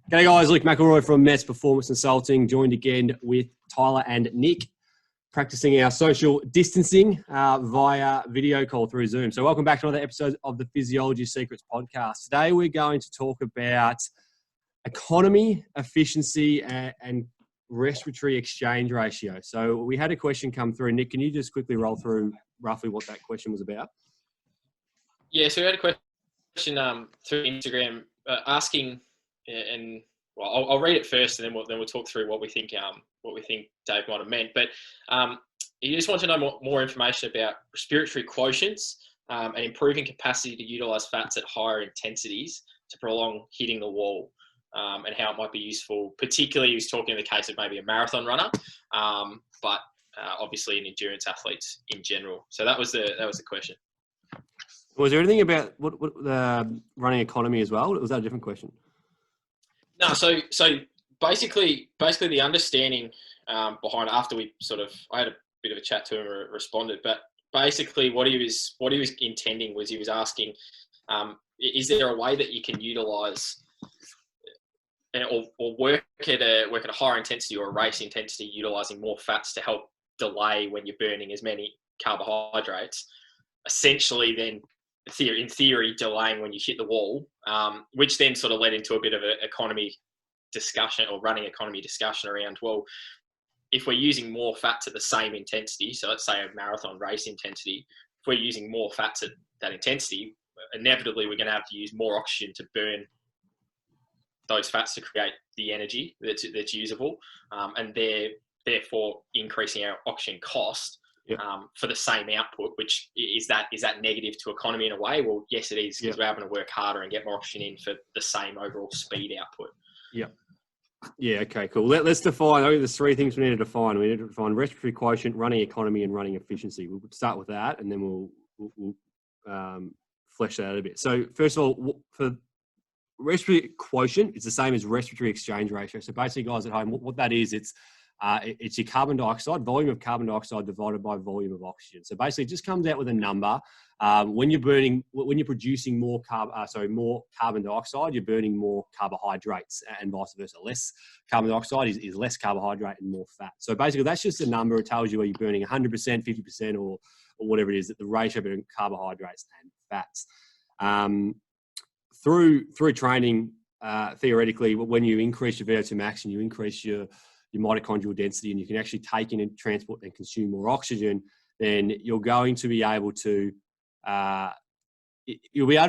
G'day guys, Luke McElroy from Mets Performance Consulting, joined again with Tyler and Nick, practicing our social distancing via video call through Zoom. So welcome back to another episode of the Physiology Secrets podcast. Today we're going to talk about economy, efficiency, and respiratory exchange ratio. So we had a question come through. Nick, can you just quickly roll through roughly what that question was about? Yeah, so we had a question through Instagram asking, and well, I'll read it first, and then we'll talk through what we think Dave might have meant. But he just wants to know more information about respiratory quotients and improving capacity to utilise fats at higher intensities to prolong hitting the wall, and how it might be useful. Particularly, he was talking in the case of maybe a marathon runner, but obviously in endurance athletes in general. So that was the question. Was there anything about what running economy as well? Or was that a different question? No, so basically the understanding behind, after I had a bit of a chat to him and responded, but basically what he was intending was, he was asking, is there a way that you can utilise or work at a higher intensity or a race intensity, utilising more fats to help delay when you're burning as many carbohydrates, essentially then in theory delaying when you hit the wall, which then sort of led into a bit of an economy discussion or running economy discussion around, well, if we're using more fats at the same intensity, so let's say a marathon race intensity, if we're using more fats at that intensity, inevitably we're going to have to use more oxygen to burn those fats to create the energy that's usable, and therefore increasing our oxygen cost. Yep. For the same output, which is that negative to economy in a way? Well, yes, it is, because we're having to work harder and get more oxygen in for the same overall speed output. Yeah. Okay. Cool. Let's define. I think there's three things we need to define. We need to define respiratory quotient, running economy, and running efficiency. We'll start with that, and then we'll flesh that out a bit. So first of all, for respiratory quotient, it's the same as respiratory exchange ratio. So basically, guys at home, what that is, it's your carbon dioxide, volume of carbon dioxide divided by volume of oxygen. So basically it just comes out with a number. When you're producing more carbon dioxide, you're burning more carbohydrates, and vice versa. Less carbon dioxide is less carbohydrate and more fat. So basically that's just a number. It tells you where you're burning 100%, 50%, or whatever it is, that the ratio between carbohydrates and fats. Through training, theoretically, when you increase your VO2 max and you increase your mitochondrial density, and you can actually take in and transport and consume more oxygen, then you're going to be able to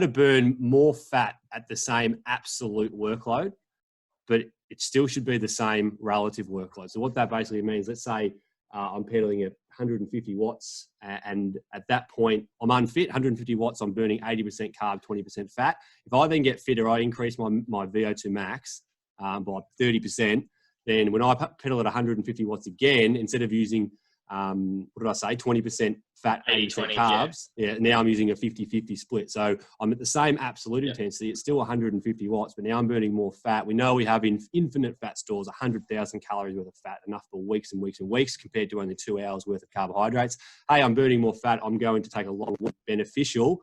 burn more fat at the same absolute workload, but it still should be the same relative workload. So what that basically means, let's say I'm pedaling at 150 watts, and at that point I'm unfit. 150 watts, I'm burning 80% carb, 20% fat. If I then get fitter, I increase my VO2 max by 30%. Then when I pedal at 150 watts again, instead of using, 20% fat, 80% carbs, now I'm using a 50-50 split. So I'm at the same absolute intensity. It's still 150 watts, but now I'm burning more fat. We know we have infinite fat stores, 100,000 calories worth of fat, enough for weeks and weeks and weeks, compared to only 2 hours worth of carbohydrates. Hey, I'm burning more fat. I'm going to take a lot more beneficial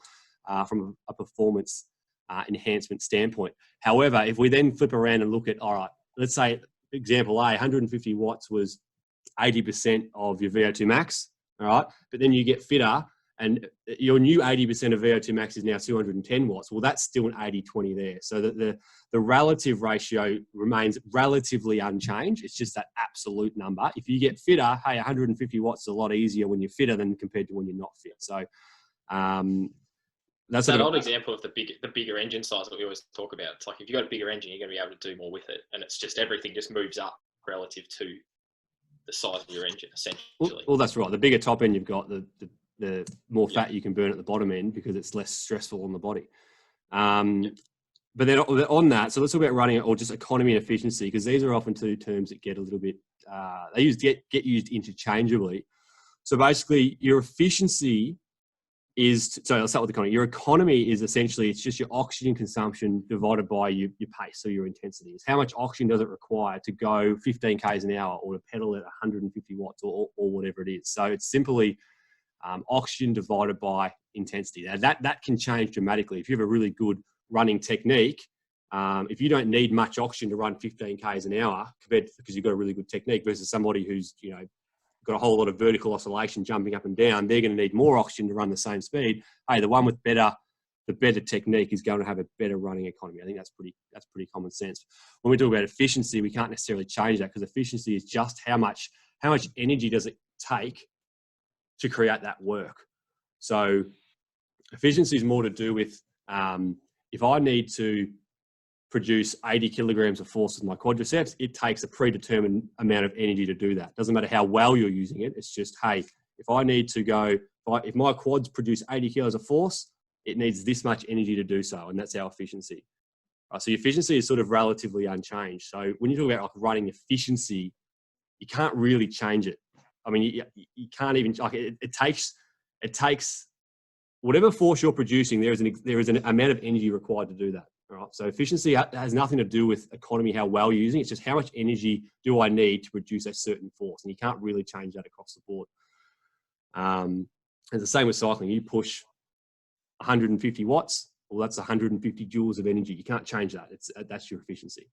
from a performance enhancement standpoint. However, if we then flip around and look at, all right, let's say, example A, 150 watts was 80% of your VO2 max, all right? But then you get fitter, and your new 80% of VO2 max is now 210 watts. Well, that's still an 80-20 there. So that the relative ratio remains relatively unchanged. It's just that absolute number. If you get fitter, hey, 150 watts is a lot easier when you're fitter than compared to when you're not fit. So that's that old example of the bigger engine size that we always talk about. It's like, if you've got a bigger engine, you're going to be able to do more with it, and it's just everything just moves up relative to the size of your engine, essentially. Well, that's right. The bigger top end you've got, the more fat you can burn at the bottom end, because it's less stressful on the body. But then on that, so let's talk about running, or just economy and efficiency, because these are often two terms that get a little bit get used interchangeably. So basically, your efficiency so let's start with economy. Your economy is essentially, it's just your oxygen consumption divided by your pace, so your intensity. It's how much oxygen does it require to go 15 k's an hour, or to pedal at 150 watts, or whatever it is. So it's simply oxygen divided by intensity. Now that can change dramatically. If you have a really good running technique, If you don't need much oxygen to run 15 Ks an hour, compared because you've got a really good technique, versus somebody who's, got a whole lot of vertical oscillation jumping up and down, they're going to need more oxygen to run the same speed. Hey, the one with the better technique is going to have a better running economy. I think that's pretty common sense. When we talk about efficiency, we can't necessarily change that, because efficiency is just how much energy does it take to create that work. So efficiency is more to do with if I need to produce 80 kilograms of force with my quadriceps, it takes a predetermined amount of energy to do that. Doesn't matter how well you're using it. It's just, hey, if I need to go, if my quads produce 80 kilos of force, it needs this much energy to do so. And that's our efficiency. So efficiency is sort of relatively unchanged. So when you talk about like running efficiency, you can't really change it. I mean, you can't even, like it takes whatever force you're producing, there is an amount of energy required to do that. All right. So efficiency has nothing to do with economy, how well you're using. It's just how much energy do I need to produce a certain force, and you can't really change that across the board. It's the same with cycling. You push 150 watts, well, that's 150 joules of energy. You can't change that. That's your efficiency.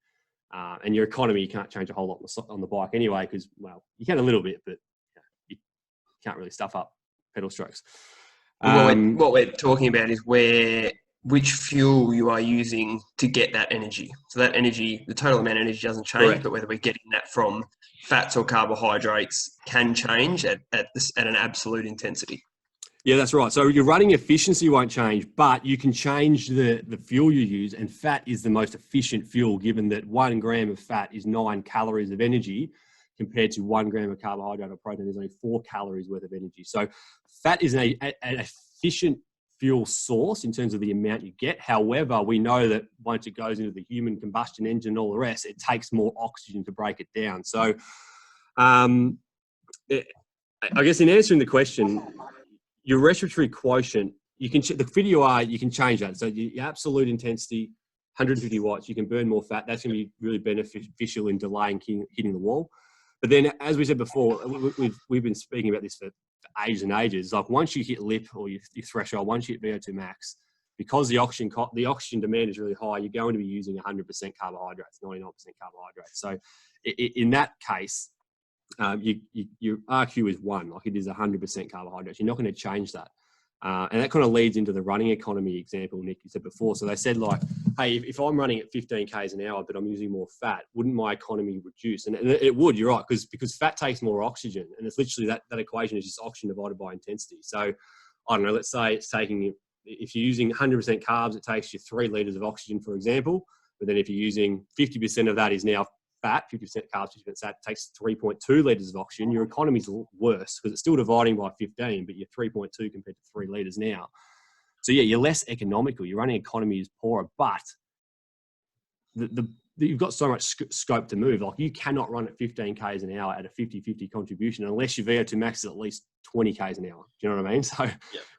And your economy, you can't change a whole lot on the bike anyway, because, well, you can a little bit, but you can't really stuff up pedal strokes. What we're talking about is which fuel you are using to get that energy. So that energy, the total amount of energy doesn't change, correct, but whether we're getting that from fats or carbohydrates can change at an absolute intensity. Yeah, that's right. So your running efficiency won't change, but you can change the fuel you use, and fat is the most efficient fuel, given that 1 gram of fat is 9 calories of energy compared to 1 gram of carbohydrate or protein is only 4 calories worth of energy. So fat is an efficient fuel source in terms of the amount you get. However, we know that once it goes into the human combustion engine and all the rest, it takes more oxygen to break it down. So I guess in answering the question, your respiratory quotient, you can the video you can change that. So your absolute intensity, 150 watts, you can burn more fat. That's going to be really beneficial in delaying hitting the wall. But then, as we said before, we've been speaking about this for ages and ages. Like once you hit lip or your threshold, once you hit VO2 max, because the oxygen demand is really high, you're going to be using 100% carbohydrates, 99% carbohydrates. So in that case, your RQ is 1, like it is 100% carbohydrates. You're not going to change that. And that kind of leads into the running economy example, Nick, you said before. So they said like, hey, if I'm running at 15 Ks an hour, but I'm using more fat, wouldn't my economy reduce? And it would, you're right, because fat takes more oxygen. And it's literally that equation is just oxygen divided by intensity. So I don't know, let's say it's taking, if you're using 100% carbs, it takes you 3 liters of oxygen, for example. But then if you're using 50% of that is now fat, 50% carbs, 50% fat, takes 3.2 litres of oxygen. Your economy's worse because it's still dividing by 15, but you're 3.2 compared to 3 litres now. So yeah, you're less economical. Your running economy is poorer, but you've got so much scope to move. Like you cannot run at 15 Ks an hour at a 50-50 contribution unless your VO2 max is at least 20 Ks an hour. Do you know what I mean? So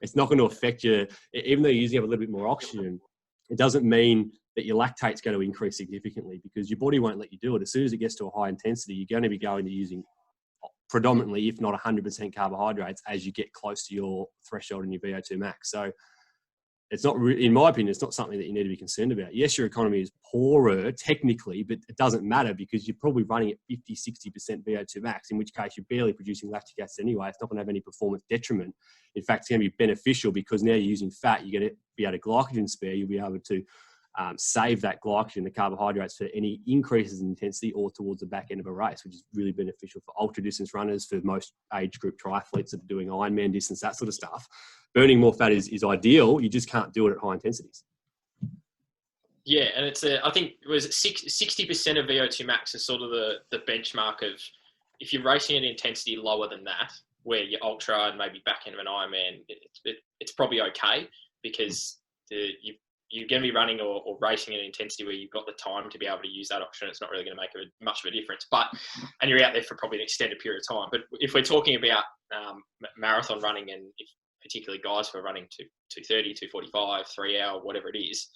It's not going to affect you, even though you're using up a little bit more oxygen. It doesn't mean that your lactate's going to increase significantly because your body won't let you do it. As soon as it gets to a high intensity, you're going to be going to using predominantly, if not 100% carbohydrates as you get close to your threshold and your VO2 max. So it's not, in my opinion, it's not something that you need to be concerned about. Yes, your economy is poorer technically, but it doesn't matter because you're probably running at 50-60% VO2 max, in which case you're barely producing lactic acid anyway. It's not going to have any performance detriment. In fact, it's going to be beneficial because now you're using fat. You're going to be able to glycogen spare. You'll be able to save that glycogen, the carbohydrates, for any increases in intensity or towards the back end of a race, which is really beneficial for ultra distance runners, for most age group triathletes that are doing Ironman distance, that sort of stuff. Burning more fat is ideal. You just can't do it at high intensities. Yeah, and it's I think it was 60% of VO2 max is sort of the benchmark of if you're racing at intensity lower than that, where you're ultra and maybe back end of an Ironman, it's probably okay because you're going to be running or racing at an intensity where you've got the time to be able to use that oxygen. It's not really going to make much of a difference, and you're out there for probably an extended period of time. But if we're talking about marathon running, and if particularly guys who are running 230, 245, 3 hour, whatever it is,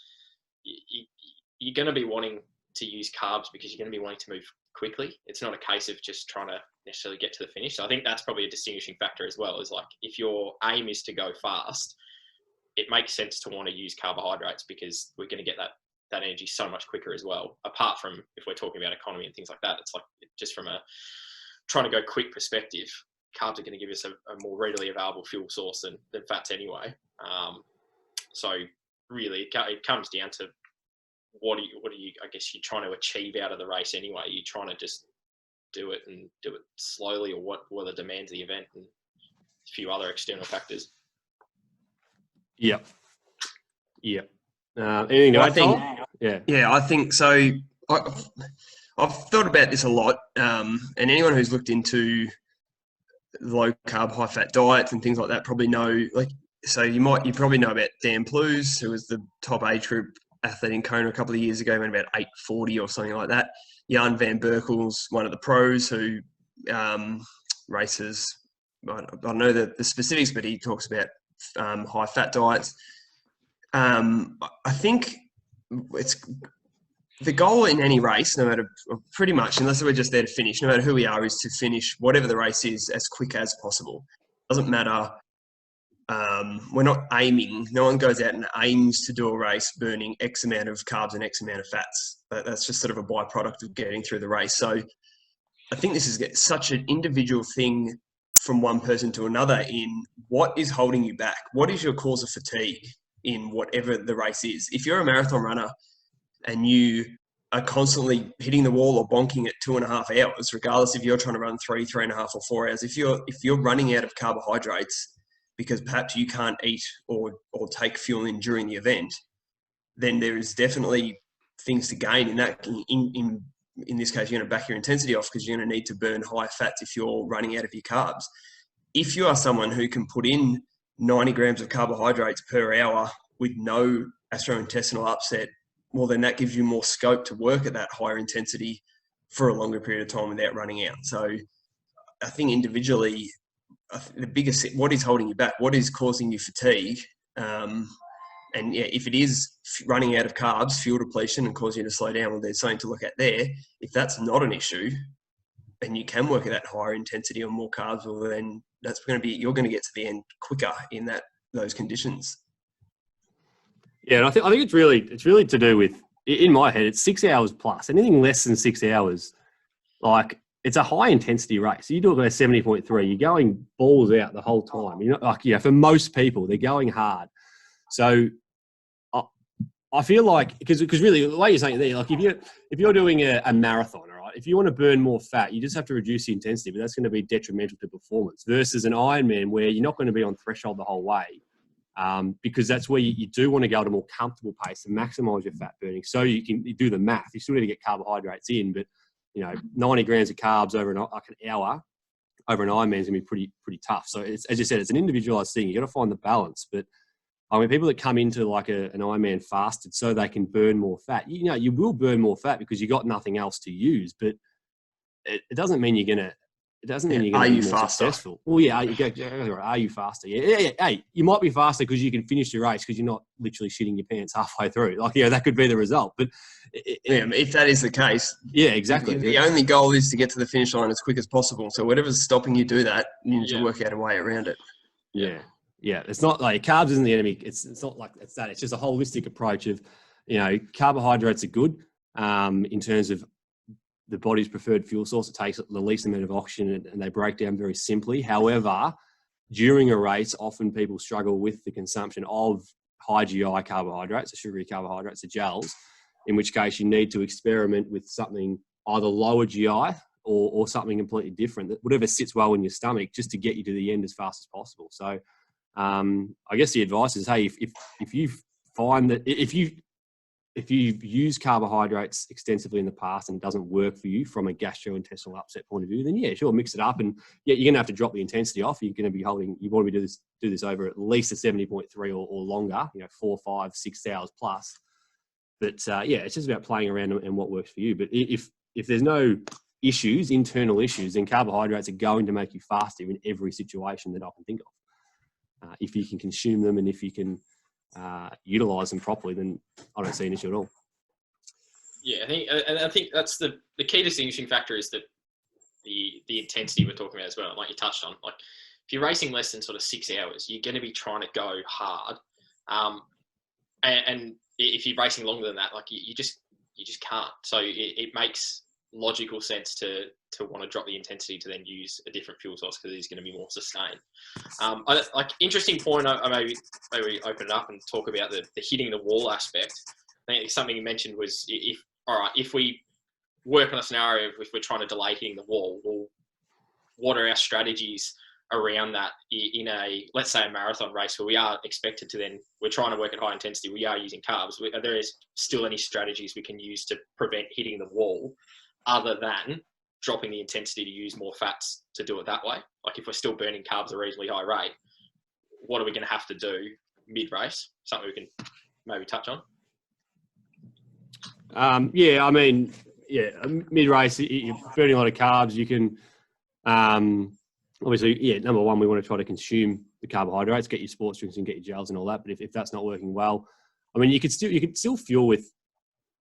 you're going to be wanting to use carbs because you're going to be wanting to move quickly. It's not a case of just trying to necessarily get to the finish. So I think that's probably a distinguishing factor as well, is like if your aim is to go fast, it makes sense to want to use carbohydrates because we're going to get that that energy so much quicker as well. Apart from if we're talking about economy and things like that, it's like just from a trying to go quick perspective, carbs are going to give us a more readily available fuel source than fats anyway. So really, it comes down to what are you? I guess you're trying to achieve out of the race anyway. You're trying to just do it slowly, or what are the demands of the event, and a few other external factors. Yep. Anything to add, Tom? Yeah, I think so. I've thought about this a lot, and anyone who's looked into low carb, high fat diets and things like that probably know. So you probably know about Dan Plews, who was the top age group athlete in Kona a couple of years ago, went about 840 or something like that. Jan van Berkel's one of the pros who races. I don't know the specifics, but he talks about high fat diets. I think it's the goal in any race, no matter pretty much, unless we're just there to finish, no matter who we are, is to finish whatever the race is as quick as possible. Doesn't matter. We're not aiming. No one goes out and aims to do a race burning X amount of carbs and X amount of fats. That's just sort of a byproduct of getting through the race. So I think this is such an individual thing from one person to another in what is holding you back. What is your cause of fatigue in whatever the race is? If you're a marathon runner and you are constantly hitting the wall or bonking at 2.5 hours, regardless if you're trying to run 3.5 or 4 hours, if you're running out of carbohydrates because perhaps you can't eat or take fuel in during the event, then there is definitely things to gain in that. In this case, you're going to back your intensity off because you're going to need to burn high fats if you're running out of your carbs. If you are someone who can put in 90 grams of carbohydrates per hour with no gastrointestinal upset, well, then that gives you more scope to work at that higher intensity for a longer period of time without running out. So I think individually, the biggest, what is holding you back? What is causing you fatigue? And yeah, if it is running out of carbs, fuel depletion, and causing you to slow down, well, there's something to look at there. If that's not an issue, and you can work at that higher intensity or more carbs, well, then that's going to be, you're going to get to the end quicker in those conditions. Yeah, and I think it's really to do with, in my head, it's 6 hours plus. Anything less than 6 hours, like, it's a high intensity race. So you do it at 70.3, you're going balls out the whole time. You're not like, for most people, they're going hard. So I feel like, because really the way you're saying it there, like if you're doing a marathon, all right, if you want to burn more fat, you just have to reduce the intensity, but that's going to be detrimental to performance versus an Ironman where you're not going to be on threshold the whole way. Because that's where you do want to go at a more comfortable pace and maximize your fat burning. So you do the math. You still need to get carbohydrates in, but 90 grams of carbs over an hour over an Ironman is going to be pretty tough. So it's, as you said, it's an individualized thing. You got to find the balance. But I mean, people that come into like an Ironman fasted so they can burn more fat, you will burn more fat because you got nothing else to use. But it doesn't mean you're going to. It doesn't mean you're going to be more successful. Well, yeah, are you faster? Yeah. Hey, you might be faster because you can finish your race because you're not literally shitting your pants halfway through. Like, that could be the result. But if that is the case, yeah, exactly. The only goal is to get to the finish line as quick as possible. So whatever's stopping you do that, you need to work out a way around it. Yeah. It's not like carbs isn't the enemy. It's not like it's that. It's just a holistic approach of, carbohydrates are good in terms of the body's preferred fuel source. It takes the least amount of oxygen and they break down very simply. However, during a race, often people struggle with the consumption of high GI carbohydrates, the sugary carbohydrates, the gels, in which case you need to experiment with something either lower GI or something completely different, whatever sits well in your stomach, just to get you to the end as fast as possible. So I guess the advice is, hey, if you find that if you've used carbohydrates extensively in the past and it doesn't work for you from a gastrointestinal upset point of view, then yeah, sure, mix it up. And yeah, you're going to have to drop the intensity off. You're going to be you want to do this over at least a 70.3 or longer, 4, 5, 6 hours plus. But it's just about playing around and what works for you. But if there's no internal issues, then carbohydrates are going to make you faster in every situation that I can think of. If you can consume them and if you can utilize them properly, then I don't see an issue at all. Yeah, I think that's the key distinguishing factor is that the intensity we're talking about as well. Like you touched on, like if you're racing less than sort of 6 hours, you're going to be trying to go hard, and if you're racing longer than that, like you just can't. So it makes logical sense to want to drop the intensity to then use a different fuel source because it's going to be more sustained. Like interesting point. I maybe open it up and talk about the hitting the wall aspect. I think something you mentioned was if we work on a scenario if we're trying to delay hitting the wall, well, what are our strategies around that in let's say a marathon race where we are expected to we're trying to work at high intensity, we are using carbs. Are there still any strategies we can use to prevent hitting the wall other than dropping the intensity to use more fats to do it that way? Like if we're still burning carbs at a reasonably high rate, what are we going to have to do mid-race? Something we can maybe touch on? Mid-race, you're burning a lot of carbs. You can, obviously, number one, we want to try to consume the carbohydrates, get your sports drinks and get your gels and all that. But if that's not working well, I mean, you could still fuel with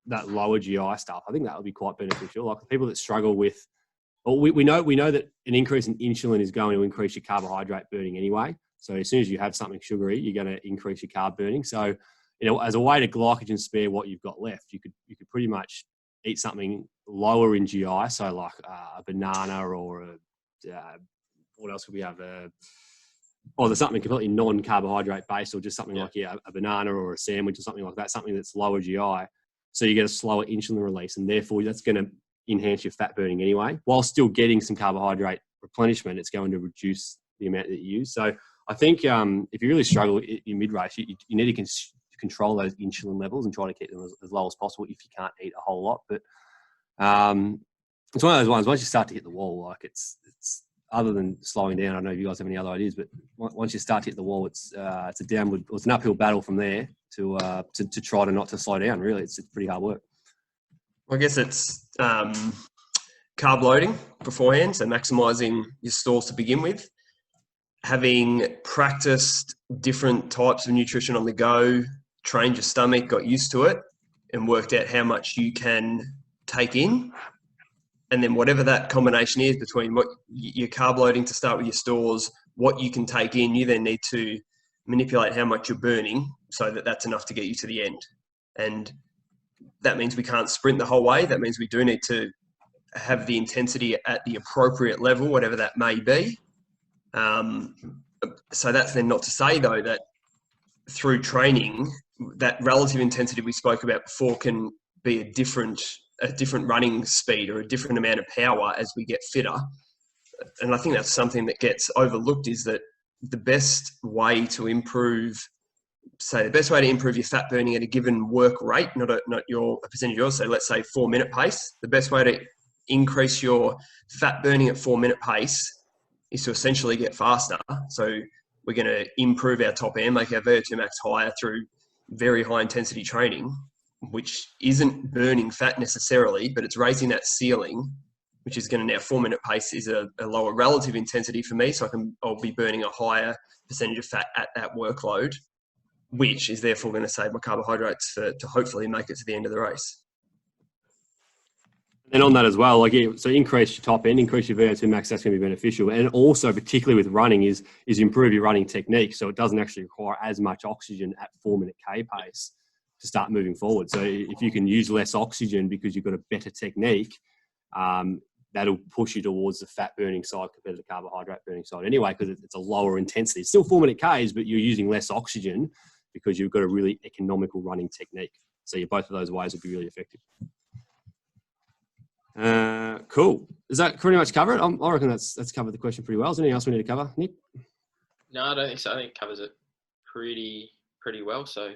that lower GI stuff. I think that would be quite beneficial. Like the people that struggle with, well, we know that an increase in insulin is going to increase your carbohydrate burning anyway. So as soon as you have something sugary, you're going to increase your carb burning. So, as a way to glycogen spare what you've got left, you could pretty much eat something lower in GI. So like a banana or what else could we have? There's something completely non-carbohydrate based, or just something like a banana or a sandwich or something like that, something that's lower GI. So you get a slower insulin release, and therefore that's going to enhance your fat burning anyway, while still getting some carbohydrate replenishment. It's going to reduce the amount that you use. So I think if you really struggle in mid-race, you need to control those insulin levels and try to keep them as low as possible if you can't eat a whole lot. But it's one of those ones, once you start to hit the wall, like it's other than slowing down, I don't know if you guys have any other ideas, but once you start to hit the wall, it's an uphill battle from there to try to not to slow down. Really, it's pretty hard work. I guess it's carb loading beforehand, so maximising your stores to begin with. Having practiced different types of nutrition on the go, trained your stomach, got used to it, and worked out how much you can take in. And then whatever that combination is between what you're carb loading to start with your stores, what you can take in, you then need to manipulate how much you're burning so that that's enough to get you to the end. And that means we can't sprint the whole way. That means we do need to have the intensity at the appropriate level, whatever that may be. So that's then not to say, though, that through training, that relative intensity we spoke about before can be a different running speed or a different amount of power as we get fitter. And I think that's something that gets overlooked, is that the best way to improve your fat burning at a given work rate, not a percentage of yours, so let's say 4-minute pace, the best way to increase your fat burning at 4-minute pace is to essentially get faster. So we're going to improve our top end, make our VO2 max higher through very high intensity training, which isn't burning fat necessarily, but it's raising that ceiling, which is going to now 4-minute pace is a lower relative intensity for me. So I'll be burning a higher percentage of fat at that workload, which is therefore going to save my carbohydrates to hopefully make it to the end of the race. And on that as well, so increase your top end, increase your VO2 max, that's going to be beneficial. And also, particularly with running, is improve your running technique. So it doesn't actually require as much oxygen at 4-minute K pace to start moving forward. So if you can use less oxygen because you've got a better technique, that'll push you towards the fat burning side compared to the carbohydrate burning side anyway, because it's a lower intensity. It's still 4-minute Ks, but you're using less oxygen because you've got a really economical running technique. So both of those ways will be really effective. Cool. Does that pretty much cover it? I reckon that's covered the question pretty well. Is there anything else we need to cover, Nick? No, I don't think so. I think it covers it pretty well. So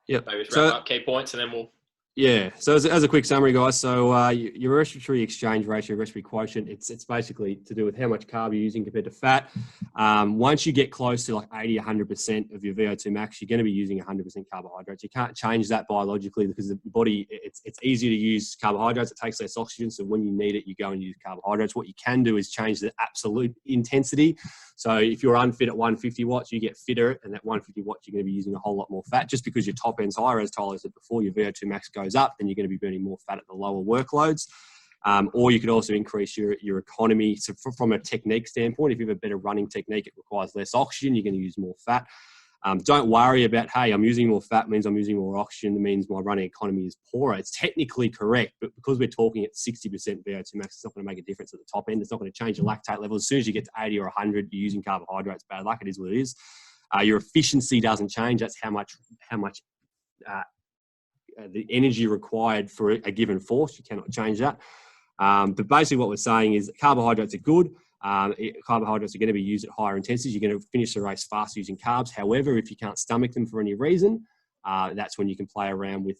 yep. Maybe just wrap up key points and then we'll... Yeah. So as a quick summary, guys, so your respiratory exchange ratio, respiratory quotient, it's basically to do with how much carb you're using compared to fat. Once you get close to like 80, 100% of your VO2 max, you're going to be using 100% carbohydrates. You can't change that biologically because the body, it's easier to use carbohydrates. It takes less oxygen. So when you need it, you go and use carbohydrates. What you can do is change the absolute intensity. So if you're unfit at 150 watts, you get fitter, and at 150 watts, you're going to be using a whole lot more fat. Just because your top end's higher, as Tyler said before, your VO2 max goes up, then you're going to be burning more fat at the lower workloads. Or you could also increase your economy. So from a technique standpoint, if you have a better running technique, it requires less oxygen, you're going to use more fat. Don't worry about, hey, I'm using more fat means I'm using more oxygen, that means my running economy is poorer. It's technically correct, but because we're talking at 60% VO2 max, it's not going to make a difference at the top end. It's not going to change your lactate level. As soon as you get to 80 or 100, you're using carbohydrates. Bad luck, it is what it is. Your efficiency doesn't change. That's how much the energy required for a given force. You cannot change that. But basically what we're saying is carbohydrates are good. Carbohydrates are going to be used at higher intensities. You're going to finish the race faster using carbs. However, if you can't stomach them for any reason, that's when you can play around with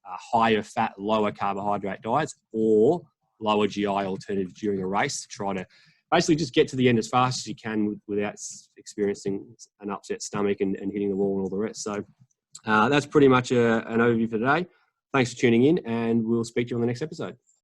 higher fat, lower carbohydrate diets or lower GI alternatives during a race to try to basically just get to the end as fast as you can without experiencing an upset stomach and hitting the wall and all the rest. So that's pretty much an overview for today. Thanks for tuning in, and we'll speak to you on the next episode.